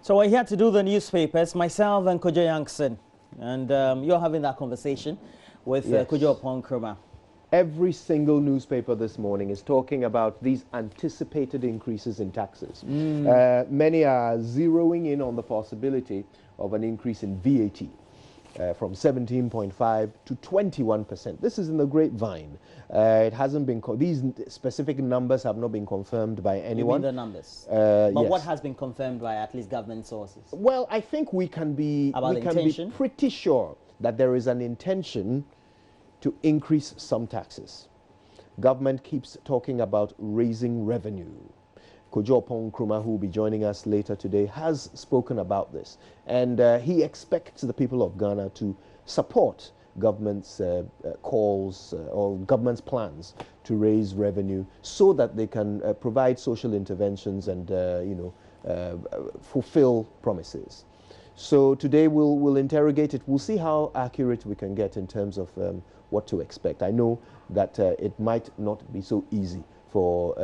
So we're here to do the newspapers, myself and Kojo Youngson. And you're having that conversation with Kojo Nkrumah. Every single newspaper this morning is talking about these anticipated increases in taxes. Many are zeroing in on the possibility of an increase in VAT from 17.5 to 21%. This is in the grapevine. It hasn't been, these specific numbers have not been confirmed by anyone. You mean the numbers? But yes. What has been confirmed by at least government sources? Well, I think we can be pretty sure that there is an intention to increase some taxes. Government keeps talking about raising revenue. Kojo Nkrumah, who will be joining us later today, has spoken about this. And he expects the people of Ghana to support government's calls or government's plans to raise revenue so that they can provide social interventions and, fulfill promises. So today we'll interrogate it. We'll see how accurate we can get in terms of what to expect. I know that it might not be so easy for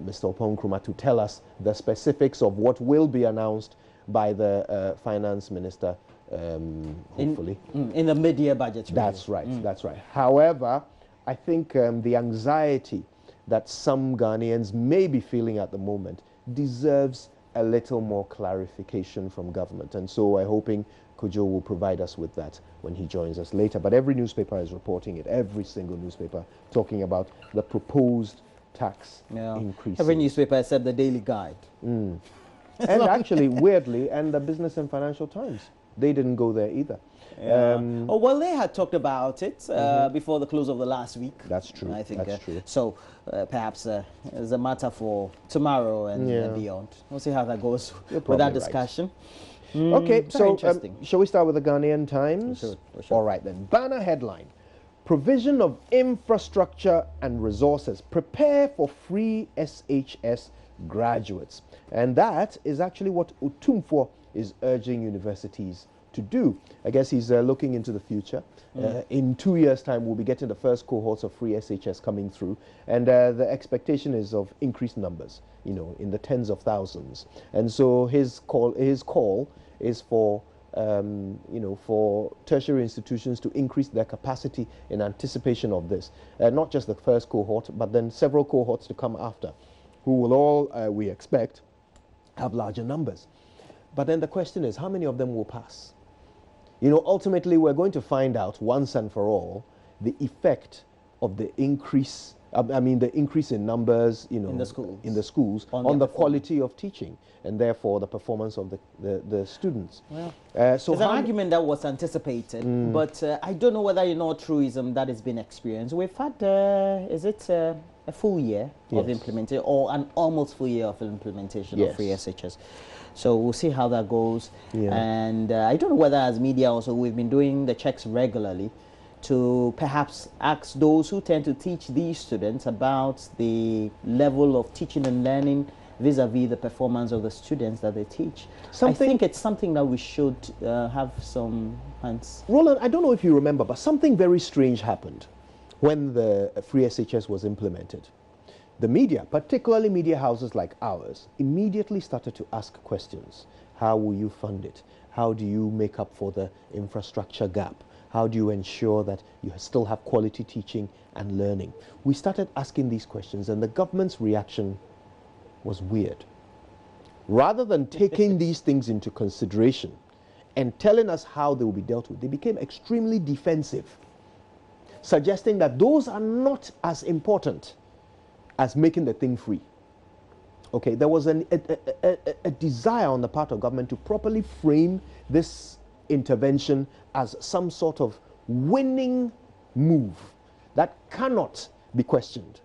Mr. Nkrumah to tell us the specifics of what will be announced by the finance minister, hopefully. In the mid-year budget. That's right, that's right. However, I think the anxiety that some Ghanaians may be feeling at the moment deserves a little more clarification from government. And so I'm hoping Kojo will provide us with that when he joins us later. But every newspaper is reporting it, every single newspaper talking about the proposed tax increase. Every newspaper except the Daily Guide. And actually, weirdly, and the Business and Financial Times, they didn't go there either. Well, they had talked about it before the close of the last week. That's true. I think that's true. So perhaps it's a matter for tomorrow and beyond. We'll see how that goes with that discussion. Right. Okay, so interesting. Shall we start with the Ghanaian Times? We should. All right then. Banner headline: Provision of infrastructure and resources. Prepare for free SHS graduates. And that is actually what Otumfuo is urging universities to do. I guess he's looking into the future. In 2 years' time, we'll be getting the first cohorts of free SHS coming through. And the expectation is of increased numbers, in the tens of thousands. And so his call is for for tertiary institutions to increase their capacity in anticipation of this. Not just the first cohort, but then several cohorts to come after, who will all, we expect, have larger numbers. But then the question is, how many of them will pass? Ultimately, we're going to find out once and for all the effect of the increase, the increase in numbers, in the schools on the quality of teaching, and therefore the performance of the students. Well, so it's an argument that was anticipated, but I don't know whether truism that has been experienced. We've had, is it a full year of implementation, or an almost full year of implementation of free SHS? So we'll see how that goes. And I don't know whether as media also we've been doing the checks regularly to perhaps ask those who tend to teach these students about the level of teaching and learning vis-a-vis the performance of the students that they teach. I think it's something that we should have some hands. Roland, I don't know if you remember, but something very strange happened when the free SHS was implemented. The media, particularly media houses like ours, immediately started to ask questions. How will you fund it? How do you make up for the infrastructure gap? How do you ensure that you still have quality teaching and learning? We started asking these questions, and the government's reaction was weird. Rather than taking these things into consideration and telling us how they will be dealt with, they became extremely defensive, suggesting that those are not as important as making the thing free. Okay, there was a desire on the part of government to properly frame this intervention as some sort of winning move that cannot be questioned.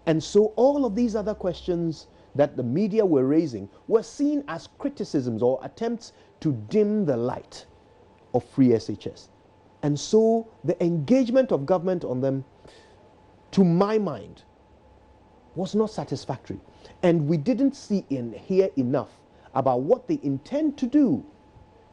And so all of these other questions that the media were raising were seen as criticisms or attempts to dim the light of free SHS. And so the engagement of government on them, to my mind, was not satisfactory. And we didn't see and hear enough about what they intend to do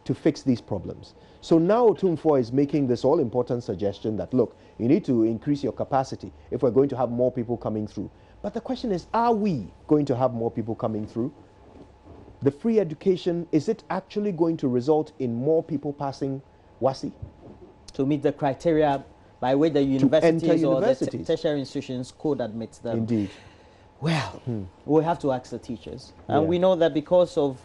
to fix these problems. So now Otumfuo is making this all-important suggestion that, look, you need to increase your capacity if we're going to have more people coming through. But the question is, are we going to have more people coming through? the free education, is it actually going to result in more people passing WASI? To meet the criteria by which the universities or the tertiary institutions could admit them. Indeed. Well, we have to ask the teachers. And we know that because of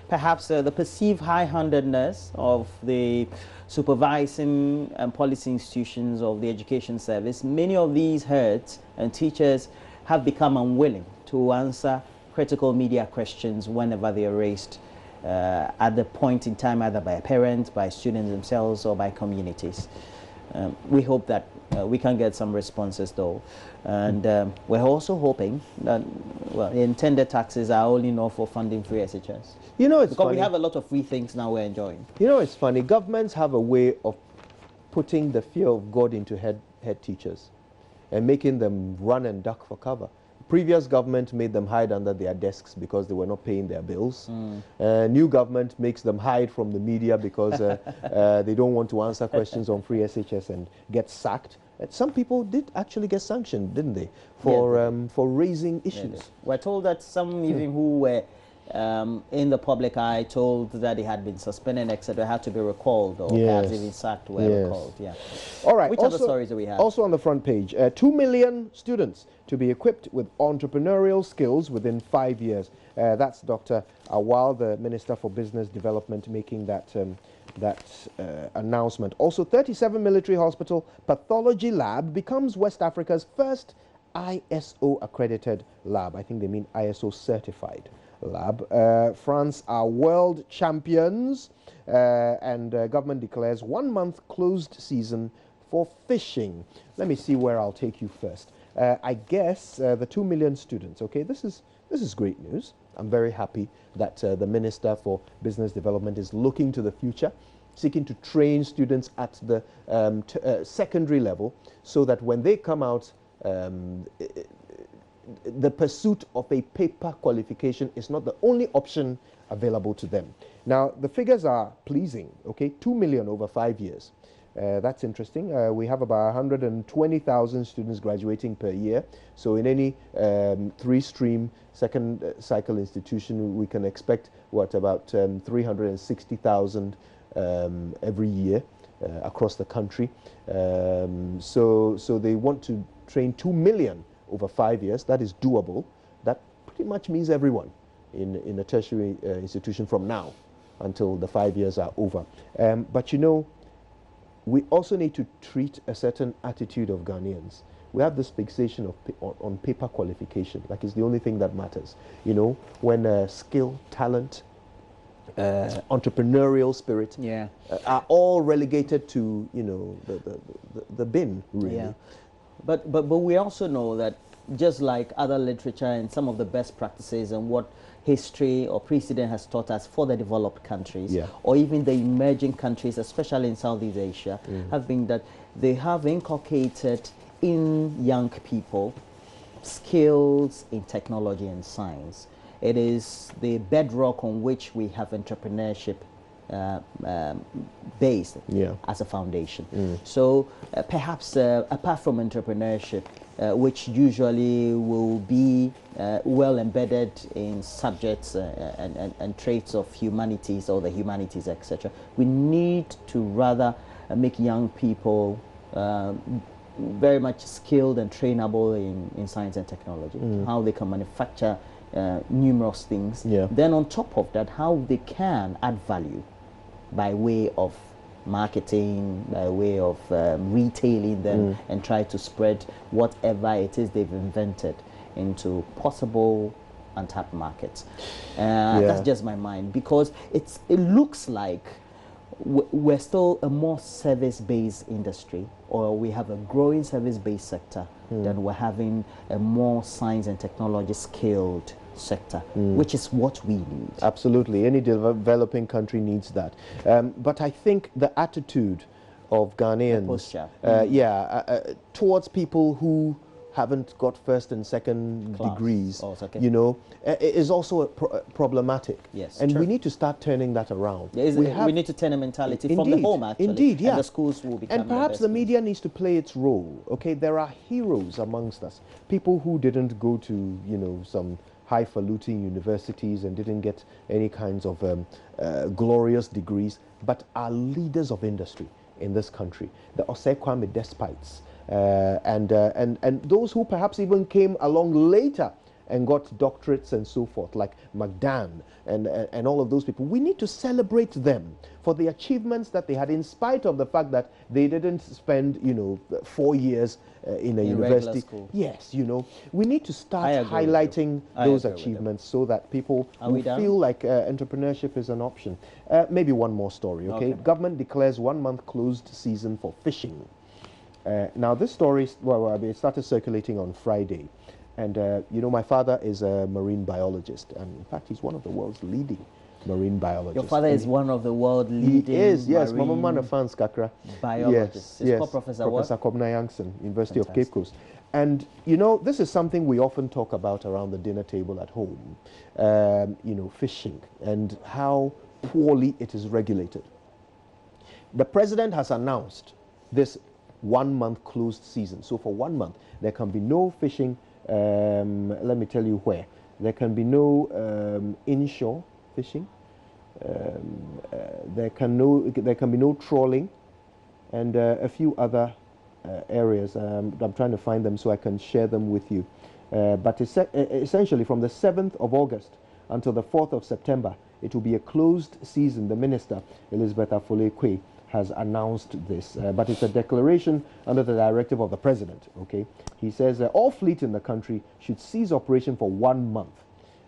perhaps the perceived high-handedness of the supervising and policy institutions of the education service, many of these heads and teachers have become unwilling to answer critical media questions whenever they are raised at the point in time, either by a parent, by students themselves, or by communities. We hope that we can get some responses, though. And we're also hoping that, well, the intended taxes are only enough for funding free SHS. You know, it's because funny. we have a lot of free things now we're enjoying. You know, it's funny. Governments have a way of putting the fear of God into head teachers and making them run and duck for cover. Previous government made them hide under their desks because they were not paying their bills. New government makes them hide from the media because they don't want to answer questions on free SHS and get sacked. And some people did actually get sanctioned, didn't they, for raising issues? We're told that some even who were in the public eye told that they had been suspended, etc., had to be recalled, or perhaps even sacked, were recalled. Yeah. All right. Which other stories do we have? Also on the front page, 2 million students to be equipped with entrepreneurial skills within 5 years. That's Dr. Awal, the Minister for Business Development, making that announcement. Also, 37 Military Hospital Pathology Lab becomes West Africa's first ISO accredited lab. I think they mean ISO certified lab. France are world champions, and government declares 1 month closed season for fishing. Let me see where I'll take you first. I guess the 2 million students. Okay, this is great news. I'm very happy that the Minister for Business Development is looking to the future, seeking to train students at the secondary level, so that when they come out, the pursuit of a paper qualification is not the only option available to them. Now, the figures are pleasing, okay? 2 million over 5 years. That's interesting. We have about 120,000 students graduating per year. So in any three-stream second cycle institution, we can expect, what, about 360,000 every year across the country. So they want to train 2 million over 5 years. That is doable. That pretty much means everyone in a tertiary institution from now until the 5 years are over. But you know, we also need to treat a certain attitude of Ghanaians. We have this fixation on paper qualification, like it's the only thing that matters. You know, when skill, talent, entrepreneurial spirit are all relegated to, you know, the bin, really. Yeah. But we also know that just like other literature and some of the best practices and what history or precedent has taught us for the developed countries, or even the emerging countries, especially in Southeast Asia, have been that they have inculcated in young people skills in technology and science. It is the bedrock on which we have entrepreneurship based as a foundation. So perhaps apart from entrepreneurship, which usually will be well embedded in subjects and traits of humanities or the humanities, etc., we need to rather make young people very much skilled and trainable in science and technology, how they can manufacture numerous things. Then on top of that, how they can add value by way of marketing, by way of retailing them, and try to spread whatever it is they've invented into possible untapped markets. That's just my mind, because it looks like we're still a more service-based industry, or we have a growing service-based sector than we're having a more science and technology skilled sector, which is what we need. Absolutely. Any developing country needs that. But I think the attitude of Ghanaians towards people who haven't got first and second degrees, you know, is also problematic. Yes, and we need to start turning that around. We need to turn a mentality from the home, actually. Indeed, yeah. And the schools will become. And perhaps the media needs to play its role. Okay, there are heroes amongst us, people who didn't go to, you know, some highfalutin universities and didn't get any kinds of glorious degrees, but are leaders of industry in this country. The Osei Kwame Despites, and those who perhaps even came along later and got doctorates and so forth, like McDan and all of those people. We need to celebrate them for the achievements that they had, in spite of the fact that they didn't spend, 4 years in a university. School. Yes, we need to start highlighting those achievements so that people will feel like entrepreneurship is an option. Maybe one more story, okay? Government declares 1 month closed season for fishing. Now this story, it started circulating on Friday. And, my father is a marine biologist. And in fact, he's one of the world's leading marine biologists. Your father is one of the world leading He is, yes. Mama Mana Fans Kakra. Biologists. Yes, called Professor Kobna Yankson, University Fantastic. of Cape Coast. And, this is something we often talk about around the dinner table at home. Fishing and how poorly it is regulated. The president has announced this 1 month closed season. So for 1 month, there can be no fishing. Let me tell you where. There can be no inshore fishing. There can be no trawling, and a few other areas. I'm trying to find them so I can share them with you. But essentially, from the 7th of August until the 4th of September, it will be a closed season. The minister, Elizabeth Afole-Kwe, has announced this, but it's a declaration under the directive of the president. Okay, he says all fleet in the country should cease operation for 1 month.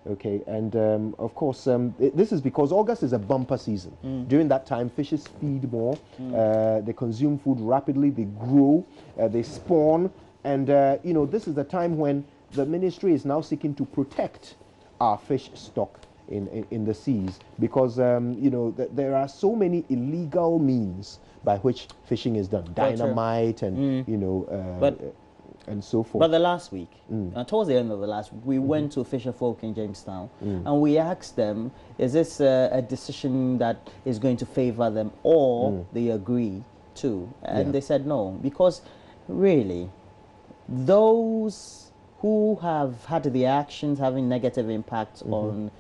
Okay, and of course this is because August is a bumper season. During that time, fishes feed more, they consume food rapidly, they grow, they spawn, and this is the time when the ministry is now seeking to protect our fish stock in the seas, because there are so many illegal means by which fishing is done, dynamite and and so forth. But the last week, towards the end of the last week, we went to Fisher Folk in Jamestown, and we asked them, is this a decision that is going to favor them, or they agree to? And they said no, because really, those who have had the actions having negative impacts on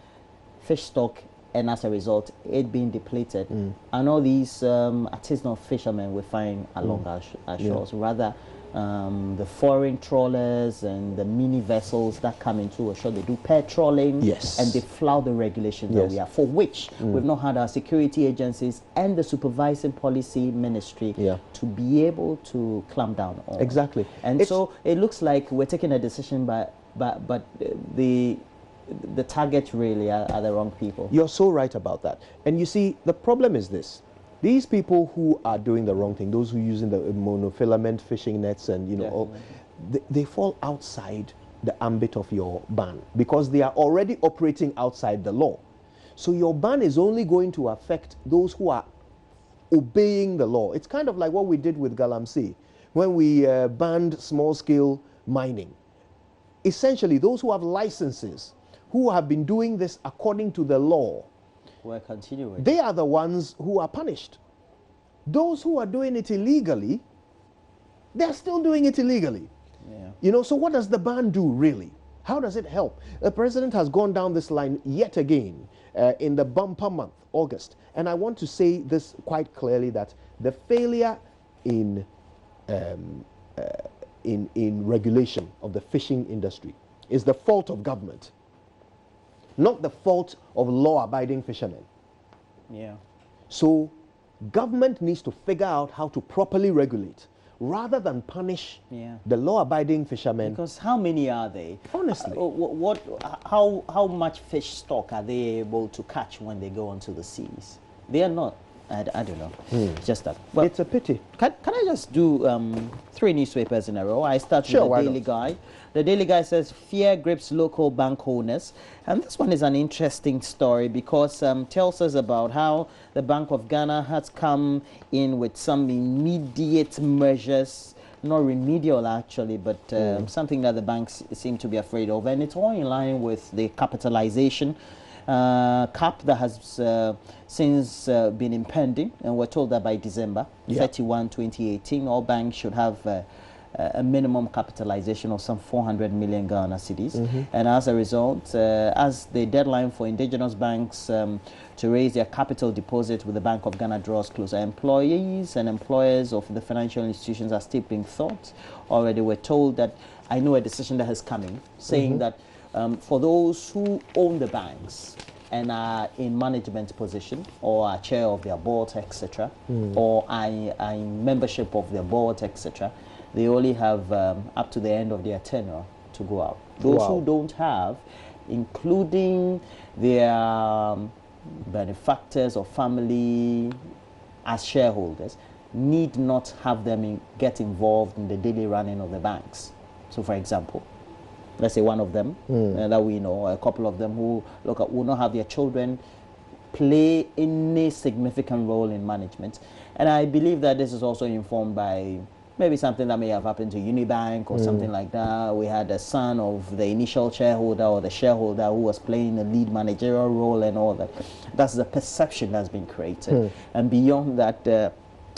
fish stock, and as a result it being depleted, and all these artisanal fishermen we find along our shores, rather the foreign trawlers and the mini vessels that come into a shore, they do pair trawling, and they flout the regulations that we have, for which we've not had our security agencies and the supervising policy ministry to be able to clamp down on. Exactly. And so it looks like we're taking a decision, but the target really are the wrong people. You're so right about that. And you see, the problem is this. These people who are doing the wrong thing, those who are using the monofilament fishing nets and, they fall outside the ambit of your ban, because they are already operating outside the law. So your ban is only going to affect those who are obeying the law. It's kind of like what we did with Galamsey when we banned small-scale mining. Essentially, those who have licenses, who have been doing this according to the law, we're continuing. They are the ones who are punished. Those who are doing it illegally, they're still doing it illegally. So what does the ban do, really? How does it help? The president has gone down this line yet again in the bumper month, August. And I want to say this quite clearly, that the failure in regulation of the fishing industry is the fault of government, not the fault of law-abiding fishermen. So government needs to figure out how to properly regulate rather than punish the law-abiding fishermen. Because how many are they? Honestly. How much fish stock are they able to catch when they go onto the seas? They are not. I don't know. Just that. Well, it's a pity. Can I just do 3 newspapers in a row? I start with the Daily Guide. The Daily Guide says fear grips local bank owners, and this one is an interesting story because tells us about how the Bank of Ghana has come in with some immediate measures, not remedial actually, but something that the banks seem to be afraid of, and it's all in line with the capitalization cap that has since been impending, and we're told that by December 31, 2018, all banks should have a minimum capitalization of some 400 million Ghana cedis. And as a result, as the deadline for indigenous banks to raise their capital deposit with the Bank of Ghana draws closer, employees and employers of the financial institutions are still being thought. Already we're told that, I know a decision that is coming, saying that for those who own the banks and are in management position or are chair of their board, etc., or are in membership of their board, etc., they only have up to the end of their tenure to go out. Those who don't have, including their benefactors or family as shareholders, need not have them get involved in the daily running of the banks. So, for example, let's say one of them that we know, a couple of them who will not have their children play any significant role in management. And I believe that this is also informed by maybe something that may have happened to Unibank or something like that. We had a son of the initial shareholder or the shareholder who was playing a lead managerial role and all that. That's the perception that's been created. And beyond that,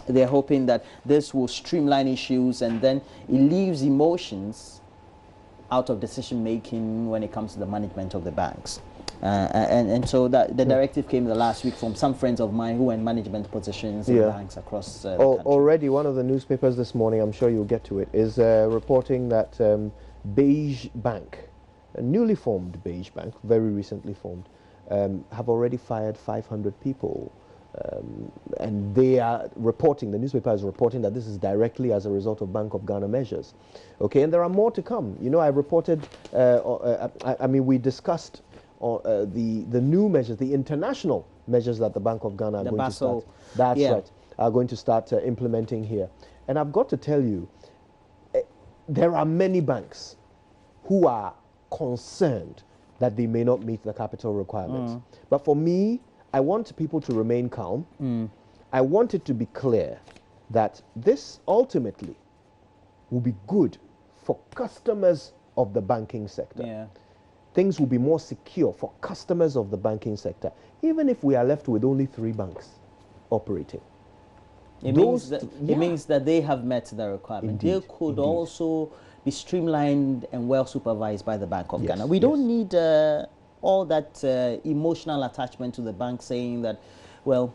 they're hoping that this will streamline issues, and then it leaves emotions out of decision making when it comes to the management of the banks. And so that the directive came the last week from some friends of mine who were in management positions in banks across the country. Already one of the newspapers this morning, I'm sure you'll get to it, is reporting that Beige Bank, a newly formed Beige Bank, very recently formed, have already fired 500 people. And they are reporting, the newspaper is reporting that this is directly as a result of Bank of Ghana measures. Okay, and there are more to come. You know, I reported, I mean, we discussed the new measures, the international measures that the Bank of Ghana are going to start. That's right, are going to start implementing here. And I've got to tell you, there are many banks who are concerned that they may not meet the capital requirements. But for me, I want people to remain calm. I want it to be clear that this ultimately will be good for customers of the banking sector. Things will be more secure for customers of the banking sector, even if we are left with only 3 banks operating. It means that they have met the requirement. They could also be streamlined and well supervised by the Bank of Ghana. We don't need all that emotional attachment to the bank, saying that, well,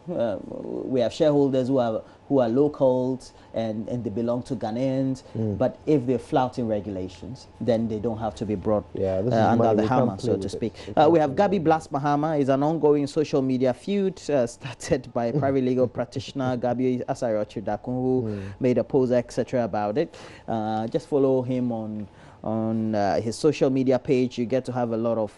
we have shareholders who are locals and they belong to Ghanaians, but if they're flouting regulations, then they don't have to be brought under the hammer, so to speak. We have Gabi Blast Mahama. Is an ongoing social media feud started by private legal practitioner Gabi Asariochi Dakun, who made a post, etc., about it. Just follow him on his social media page. You get to have a lot of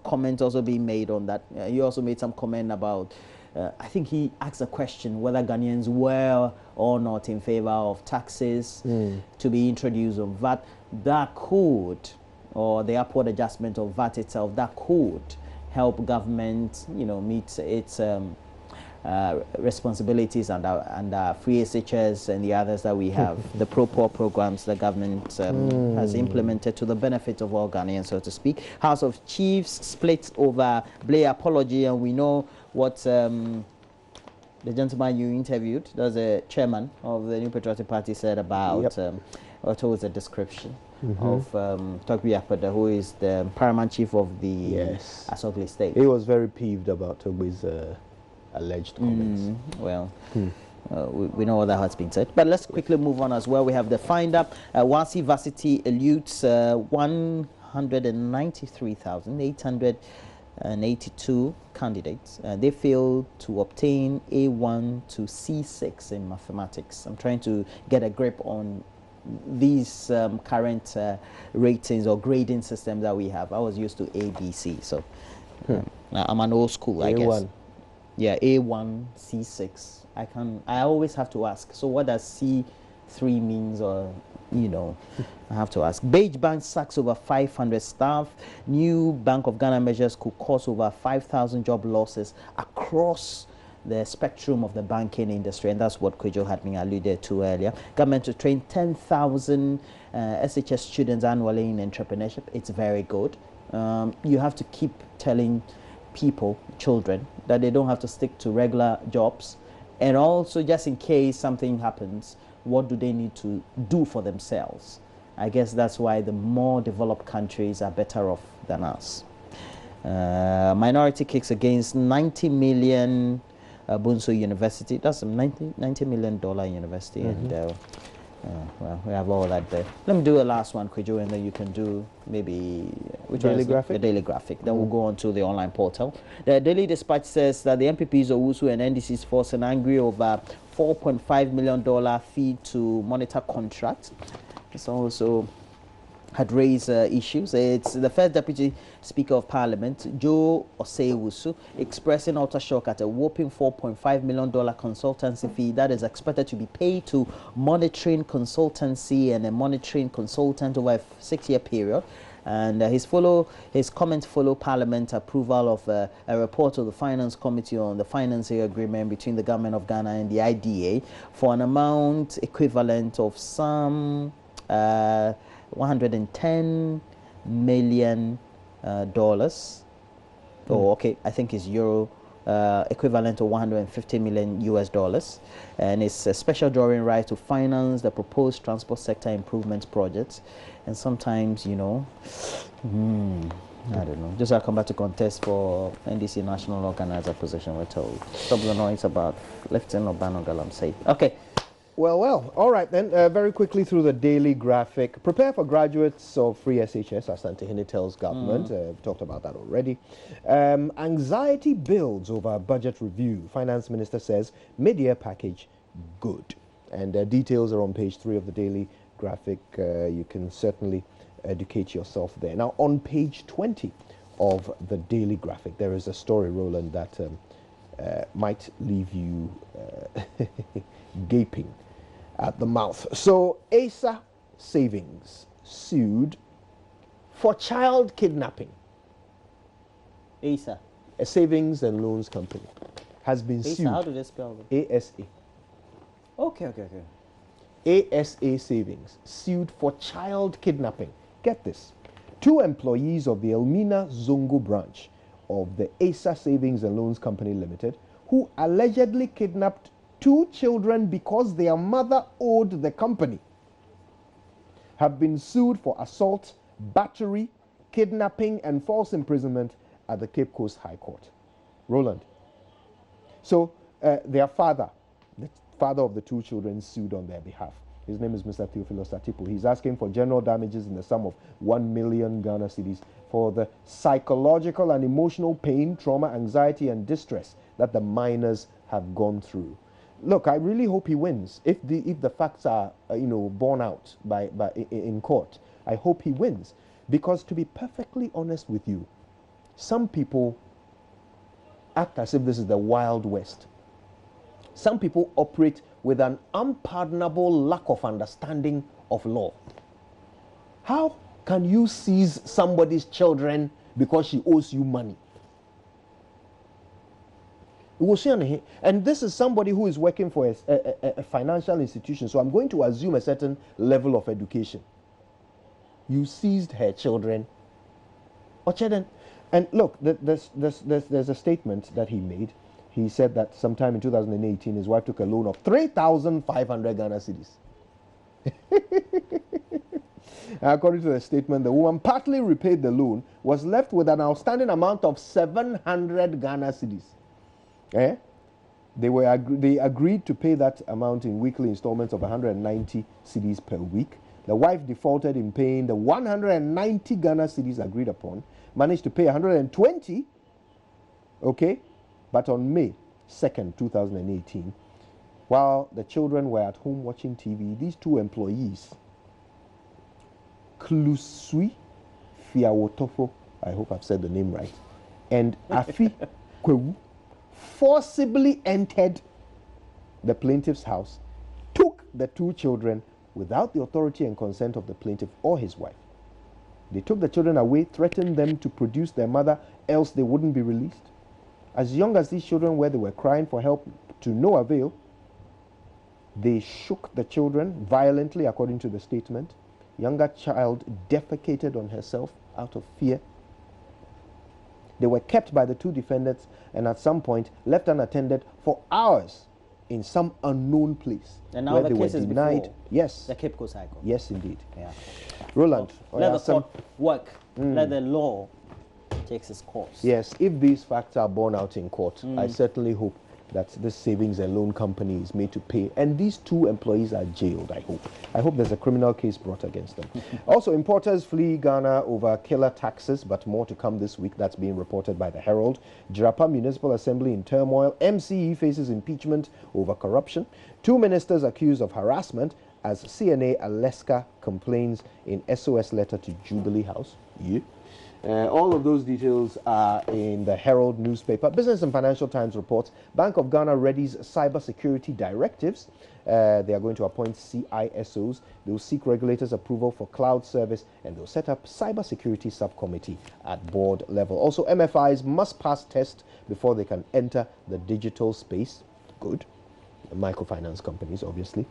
comments also being made on that. He also made some comment about, I think he asked a question whether Ghanaians were or not in favor of taxes to be introduced on VAT. That could, or the upward adjustment of VAT itself, that could help government, you know, meet its responsibilities and free SHS and the others that we have, the pro-poor programs the government has implemented to the benefit of all Ghanaians, so to speak. House of Chiefs splits over Blair apology, and we know what the gentleman you interviewed, there's a chairman of the New Patriotic Party, said about what was the description of Togbi Apada, who is the paramount chief of the Asogli state. He was very peeved about Togbi's alleged comments. We know what that has been said, but let's quickly move on as well. We have the finder. Wasi Varsity eludes 193,882 candidates. They failed to obtain A1 to C6 in mathematics. I'm trying to get a grip on these current ratings or grading systems that we have. I was used to A, B, C, so I'm an old school, I guess. Yeah, A1, C6. I always have to ask, so what does C3 means, or, you know, I have to ask. Beige Bank sacks over 500 staff. New Bank of Ghana measures could cause over 5,000 job losses across the spectrum of the banking industry, and that's what Kwejo had been alluded to earlier. Government to train 10,000 SHS students annually in entrepreneurship. It's very good. You have to keep telling people, children, that they don't have to stick to regular jobs, and also just in case something happens what do they need to do for themselves. I guess that's why the more developed countries are better off than us. Minority kicks against 90 million Bunso University. That's a $90 million university. And well, we have all that there. Let me do a last one, Kwejo, and then you can do maybe which Daily one is Graphic? the Daily Graphic. Then we'll go on to the online portal. The Daily Dispatch says that the MPPs of WUSU and NDC's force are angry over $4.5 million fee to monitor contract. It's also had raised issues. It's the first Deputy Speaker of Parliament, Joe Osei-Wusu, expressing utter shock at a whopping $4.5 million consultancy fee that is expected to be paid to monitoring consultancy and a monitoring consultant over a 6-year period. And his comments follow Parliament approval of a report of the Finance Committee on the financing agreement between the Government of Ghana and the IDA for an amount equivalent of some $110 million. Oh, okay, I think it's euro, equivalent to $150 million US, and it's a special drawing right to finance the proposed transport sector improvements projects. And sometimes, you know, I don't know, just I come back to contest for NDC national organizer position, we're told. Stop the noise about lifting Obano Galamsey. Okay. Well, all right then, very quickly through the Daily Graphic. Prepare for graduates of free SHS, Asante Hene tells government. We've talked about that already. Anxiety builds over budget review. Finance Minister says mid-year package good. And details are on page 3 of the Daily Graphic. You can certainly educate yourself there. Now, on page 20 of the Daily Graphic, there is a story, Roland, that might leave you gaping at the mouth. So, ASA Savings sued for child kidnapping. ASA, a savings and loans company, has been ASA, sued. how do they spell it? ASA. Okay. ASA Savings sued for child kidnapping. Get this. 2 employees of the Elmina Zongo branch of the ASA Savings and Loans Company Limited, who allegedly kidnapped 2 children because their mother owed the company, have been sued for assault, battery, kidnapping, and false imprisonment at the Cape Coast High Court. Roland. So their father, the father of the 2 children, sued on their behalf. His name is Mr. Theophilus Atipo. He's asking for general damages in the sum of 1 million Ghana cedis for the psychological and emotional pain, trauma, anxiety, and distress that the minors have gone through. Look, I really hope he wins. If the facts are borne out in court, I hope he wins. Because to be perfectly honest with you, some people act as if this is the Wild West. Some people operate with an unpardonable lack of understanding of law. How can you seize somebody's children because she owes you money? And this is somebody who is working for a financial institution, so I'm going to assume a certain level of education. You seized her children. And look, there's a statement that he made. He said that sometime in 2018, his wife took a loan of 3,500 Ghana cedis. According to the statement, the woman partly repaid the loan, was left with an outstanding amount of 700 Ghana cedis. They agreed to pay that amount in weekly installments of 190 cedis per week. The wife defaulted in paying the 190 Ghana cedis agreed upon, managed to pay 120, but on May 2nd, 2018, while the children were at home watching TV, these 2 employees, Klusui Fiawotofo, I hope I've said the name right, and Afi Kwewu, forcibly entered the plaintiff's house, took the 2 children without the authority and consent of the plaintiff or his wife. They took the children away, threatened them to produce their mother, else they wouldn't be released. As young as these children were, they were crying for help to no avail. They shook the children violently, according to the statement. Younger child defecated on herself out of fear. They were kept by the 2 defendants and at some point left unattended for hours in some unknown place. And now where the they case were is denied. before Yes. the Cape Coast High Court. Yes, indeed. Yeah. Roland, Let the court work. Let the law take its course. Yes, if these facts are borne out in court, I certainly hope that this savings and loan company is made to pay, and these 2 employees are jailed. I hope there's a criminal case brought against them. Also, importers flee Ghana over killer taxes, but more to come this week. That's being reported by the Herald. Jirapa Municipal Assembly in turmoil. MCE faces impeachment over corruption. 2 ministers accused of harassment as CNA Aleska complains in SOS letter to Jubilee House. Yeah. All of those details are in the Herald newspaper. Business and Financial Times reports Bank of Ghana readies cybersecurity directives. They are going to appoint CISOs. They will seek regulators' approval for cloud service, and they'll set up cybersecurity subcommittee at board level. Also, MFIs must pass test before they can enter the digital space. Good. Microfinance companies, obviously.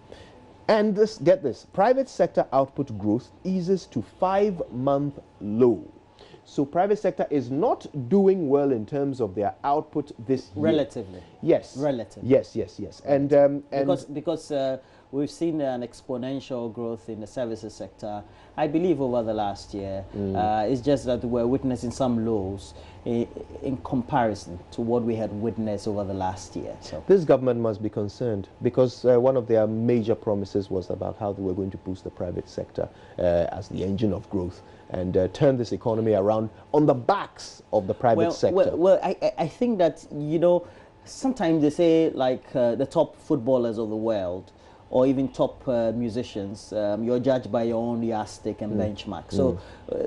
And get this, private sector output growth eases to 5-month low. So private sector is not doing well in terms of their output this year. Relatively. Yes. Relatively. Yes. And because we've seen an exponential growth in the services sector, I believe, over the last year. It's just that we're witnessing some lows in comparison to what we had witnessed over the last year. So this government must be concerned, because one of their major promises was about how they were going to boost the private sector as the engine of growth, and turn this economy around on the backs of the private sector. Well, I think that, sometimes they say, like, the top footballers of the world, or even top musicians, you're judged by your own yardstick and benchmark. So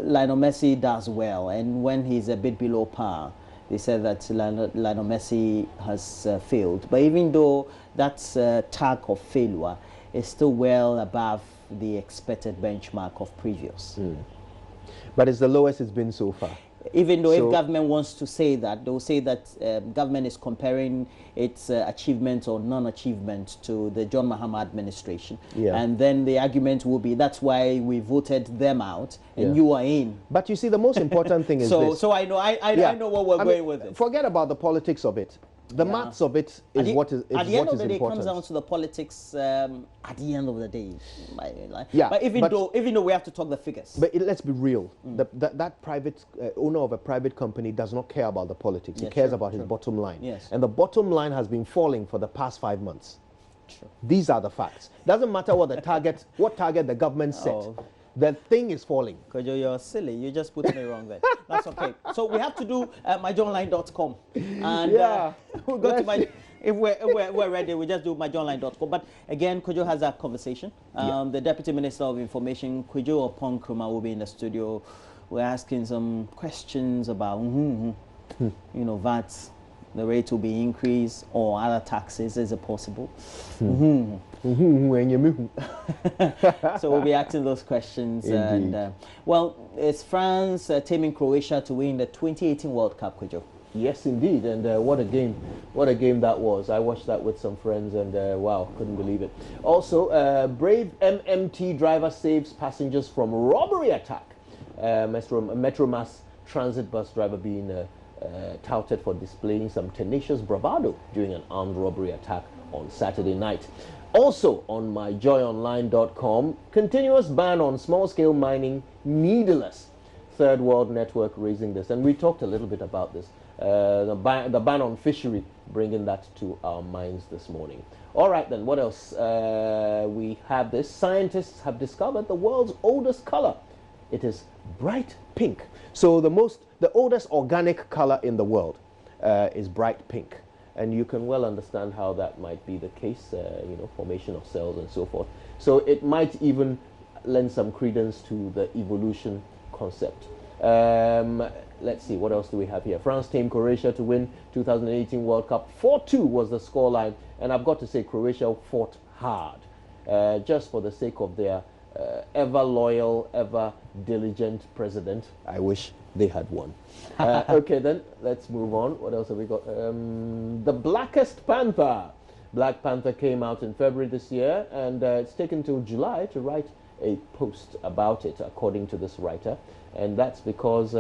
Lionel Messi does well, and when he's a bit below par, they said that Lionel Messi has failed. But even though that's tag of failure, is still well above the expected benchmark of previous. But it's the lowest it's been so far. Even though if government wants to say that, they'll say that government is comparing its achievement or non-achievement to the John Mahama administration. And then the argument will be, that's why we voted them out and you are in. But you see, the most important thing is this. So I know, I know what we're going with it. Forget about the politics of it. The maths of it is what is important. At the end of the day, it comes down to the politics at the end of the day. But even though we have to talk the figures. But let's be real. That private owner of a private company does not care about the politics. He cares about his bottom line. Yes. And the bottom line has been falling for the past 5 months. These are the facts. Doesn't matter what the target, the government set. The thing is falling. Kojo, you're silly. You just put me wrong there. That's okay. So we have to do myjohnline.com. And we'll go to if we're ready, we just do myjohnline.com. But again, Kojo has that conversation. The Deputy Minister of Information, Kojo Opon-Nkrumah, will be in the studio. We're asking some questions about, VAT. The rate will be increased, or other taxes. Is it possible? So we'll be asking those questions. Indeed. And is France taming Croatia to win the 2018 World Cup, Kojo? Yes, indeed. And what a game! What a game that was. I watched that with some friends, and wow, couldn't believe it. Also, brave MMT driver saves passengers from robbery attack. Metromass transit bus driver being touted for displaying some tenacious bravado during an armed robbery attack on Saturday night. Also on myjoyonline.com, continuous ban on small-scale mining needless. Third World Network raising this, and we talked a little bit about this. The ban on fishery, bringing that to our minds this morning. All right then, what else? We have this. Scientists have discovered the world's oldest color. It is bright pink. So the oldest organic color in the world is bright pink. And you can well understand how that might be the case, formation of cells and so forth. So it might even lend some credence to the evolution concept. Let's see, what else do we have here? France tamed Croatia to win 2018 World Cup. 4-2 was the scoreline, and I've got to say Croatia fought hard, just for the sake of their ever loyal, ever diligent president. I wish they had won. Okay, then let's move on. What else have we got? The Blackest Panther. Black Panther came out in February this year, and it's taken till July to write a post about it, according to this writer. And that's because,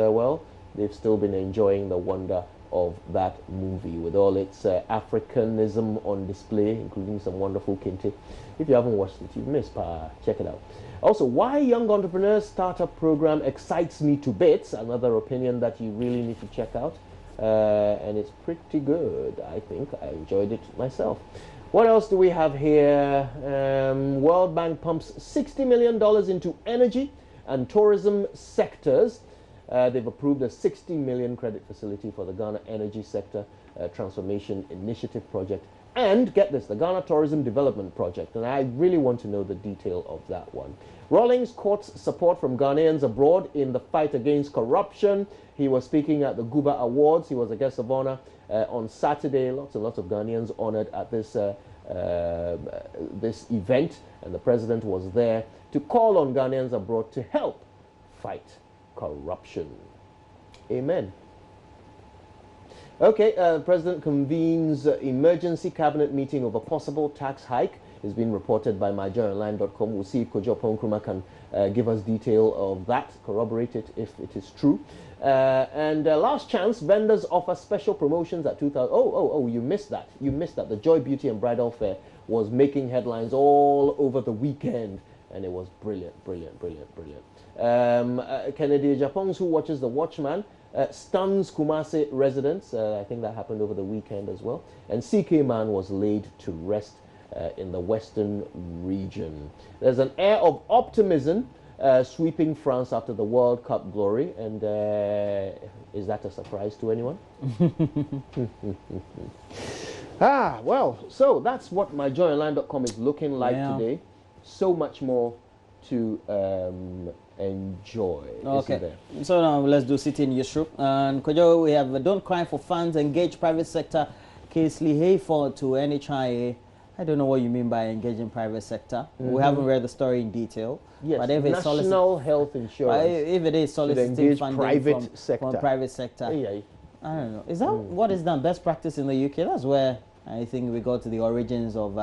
they've still been enjoying the wonder of that movie with all its Africanism on display, including some wonderful kente. If you haven't watched it, you've missed. Check it out. Also, why Young Entrepreneurs Startup Program excites me to bits. Another opinion that you really need to check out. And it's pretty good, I think. I enjoyed it myself. What else do we have here? World Bank pumps $60 million into energy and tourism sectors. They've approved a 60 million credit facility for the Ghana Energy Sector Transformation Initiative Project. And get this, the Ghana Tourism Development Project. And I really want to know the detail of that one. Rawlings courts support from Ghanaians abroad in the fight against corruption. He was speaking at the Guba Awards. He was a guest of honor on Saturday. Lots and lots of Ghanaians honored at this this event. And the president was there to call on Ghanaians abroad to help fight corruption. Amen. Okay, President convenes emergency cabinet meeting over possible tax hike. It's been reported by myjoyonline.com. We'll see if Kojo Nkrumah can give us detail of that, corroborate it if it is true. And last chance, vendors offer special promotions at 2000. Oh, you missed that. You missed that. The Joy Beauty and Bridal Fair was making headlines all over the weekend. And it was brilliant. Kennedy Japongs, who watches The Watchman, stuns Kumasi residents. I think that happened over the weekend as well. And CK Man was laid to rest in the Western region. There's an air of optimism sweeping France after the World Cup glory. And is that a surprise to anyone? Well, so that's what myjoyonline.com is looking like today. So much more to enjoy. Okay, so now let's do City Newsroom. And Kojo, we have Don't Cry for Funds, Engage Private Sector, Casely Hayford to NHIA. I don't know what you mean by engaging private sector. We haven't read the story in detail. Yes, but if it's national health insurance. If it is soliciting funding from private sector, I don't know. Is that what is done? Best practice in the UK? That's where I think we got to the origins of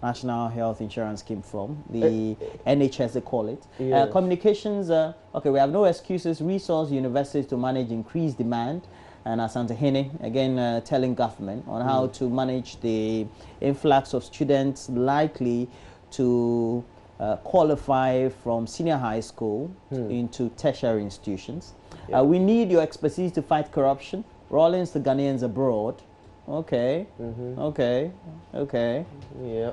National Health Insurance Scheme from, the NHS they call it. Yes. Communications, okay, we have no excuses, resource universities to manage increased demand. And Asante Hene, again, telling government on how to manage the influx of students likely to qualify from senior high school into tertiary institutions. Yep. We need your expertise to fight corruption. Rawlings to Ghanaians abroad. Okay, okay. Yeah.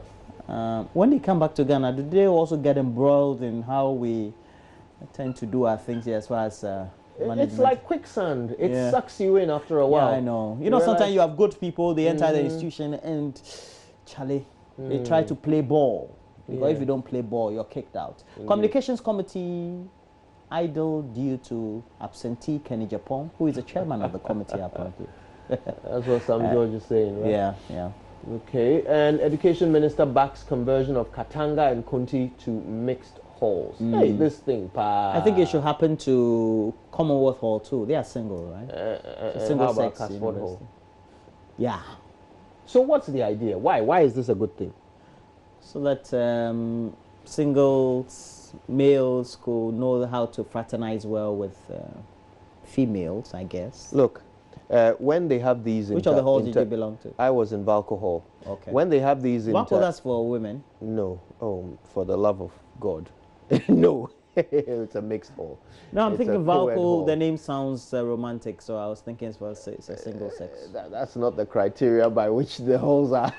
When they come back to Ghana, do they also get embroiled in how we tend to do our things here as far as it's like quicksand. It sucks you in after a while. Yeah, I know. You know, sometimes you have good people, they enter the institution and, Charlie, they try to play ball. Because if you don't play ball, you're kicked out. Communications Committee idle due to absentee Kenny Japon, who is the chairman of the committee apparently. That's what Sam George is saying, right? Yeah. Okay, and Education Minister backs conversion of Katanga and Kunti to mixed halls. Hey, this thing, I think it should happen to Commonwealth Hall too. They are single, right? Single sex Casford Hall? Yeah. So what's the idea? Why is this a good thing? So that singles, males could know how to fraternize well with females, I guess. Look, when they have these... Which of the halls did you belong to? I was in Valco Hall. Okay. When they have these... Valco, that's for women? No. Oh, for the love of God. No. It's a mixed hall. No, I'm thinking Valco, the name sounds romantic, so I was thinking it's for a single sex. That's not the criteria by which the halls are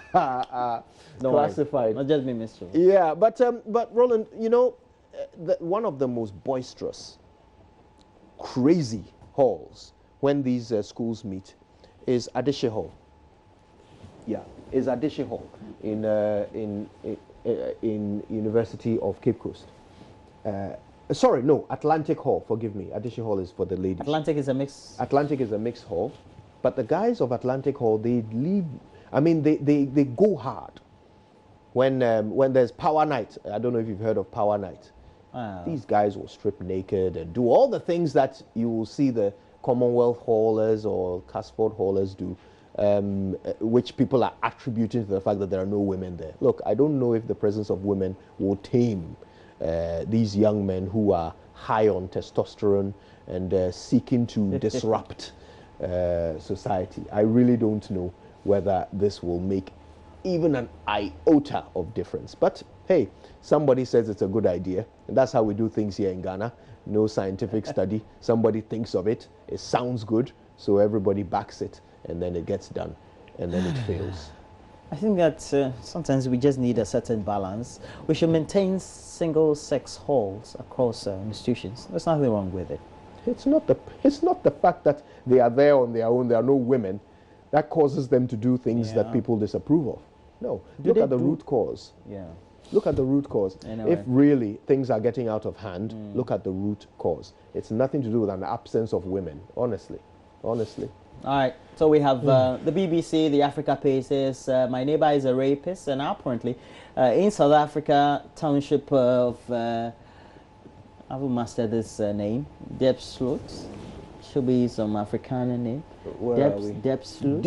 classified. Not just me, Mr. Yeah, but Roland, you know, one of the most boisterous, crazy halls when these schools meet is Adeshe Hall. Yeah, is Adeshe Hall in University of Cape Coast. Sorry, no, Atlantic Hall, forgive me. Adeshe Hall is for the ladies. Atlantic is a mix. Atlantic is a mixed hall. But the guys of Atlantic Hall, they leave, I mean, they go hard. When there's Power Night, I don't know if you've heard of Power Night. These guys will strip naked and do all the things that you will see the Commonwealth Hallers or Casford Hallers do, which people are attributing to the fact that there are no women there. Look, I don't know if the presence of women will tame these young men who are high on testosterone and seeking to disrupt society. I really don't know whether this will make even an iota of difference. But hey, somebody says it's a good idea, and that's how we do things here in Ghana. No scientific study. Somebody thinks of it. It sounds good, so everybody backs it, and then it gets done, and then it fails. I think that sometimes we just need a certain balance. We should maintain single-sex halls across institutions. There's nothing wrong with it. It's not the fact that they are there on their own. There are no women that causes them to do things that people disapprove of. No, look at the root cause. Yeah. Look at the root cause. Anyway. If really things are getting out of hand, look at the root cause. It's nothing to do with an absence of women, honestly. Honestly. All right, so we have the BBC, the Africa Paces. My neighbor is a rapist, and apparently in South Africa, township of, I haven't mastered this name, Diepsloot. Should be some Afrikaner name. Where are we? Diepsloot.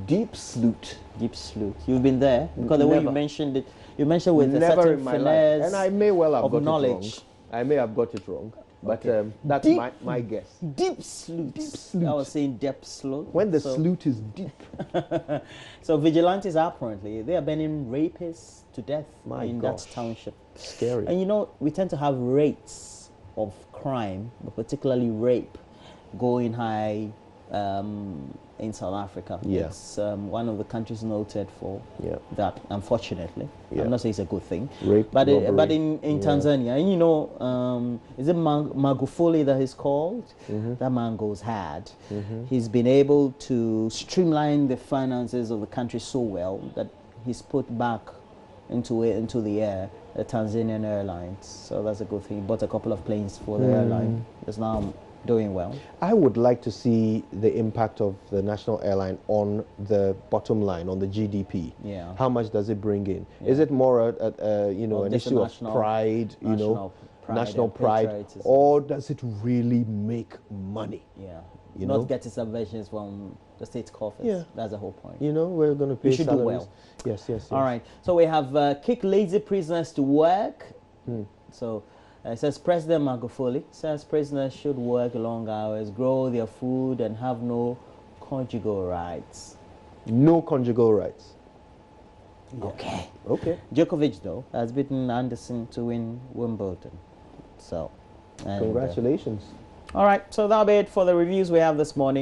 Diepsloot. Diepsloot. You've been there? Because the way you mentioned it, you mentioned with a Never certain in my finesse life. And I may well have got knowledge. it wrong. I may have got it wrong. But that's my guess. Diepsloot. I was saying Diepsloot. When the sloot is deep. So vigilantes apparently, they are burning rapists to death in that township. Scary. And you know, we tend to have rates of crime, but particularly rape, going high in South Africa. Yeah. It's one of the countries noted for Yeah. that, unfortunately. Yeah. I'm not saying it's a good thing. Rape, but robbery. in Tanzania, and you know, is it Magufuli that he's called? That man goes hard. He's been able to streamline the finances of the country so well that he's put back into the air the Tanzanian Airlines. So that's a good thing. He bought a couple of planes for the airline. It's now doing well. I would like to see the impact of the national airline on the bottom line, on the GDP. Yeah. How much does it bring in? Yeah. Is it more an issue of pride, national pride, or does it really make money? Yeah. Not getting subventions from the state coffers. Yeah. That's the whole point. You know, we're going to pay should salaries. do well. Yes. All right. So we have kick lazy prisoners to work. So it says President Magufuli says prisoners should work long hours, grow their food, and have no conjugal rights. No conjugal rights. Yeah. Okay. Djokovic, though, has beaten Anderson to win Wimbledon. So, congratulations. All right. So that'll be it for the reviews we have this morning.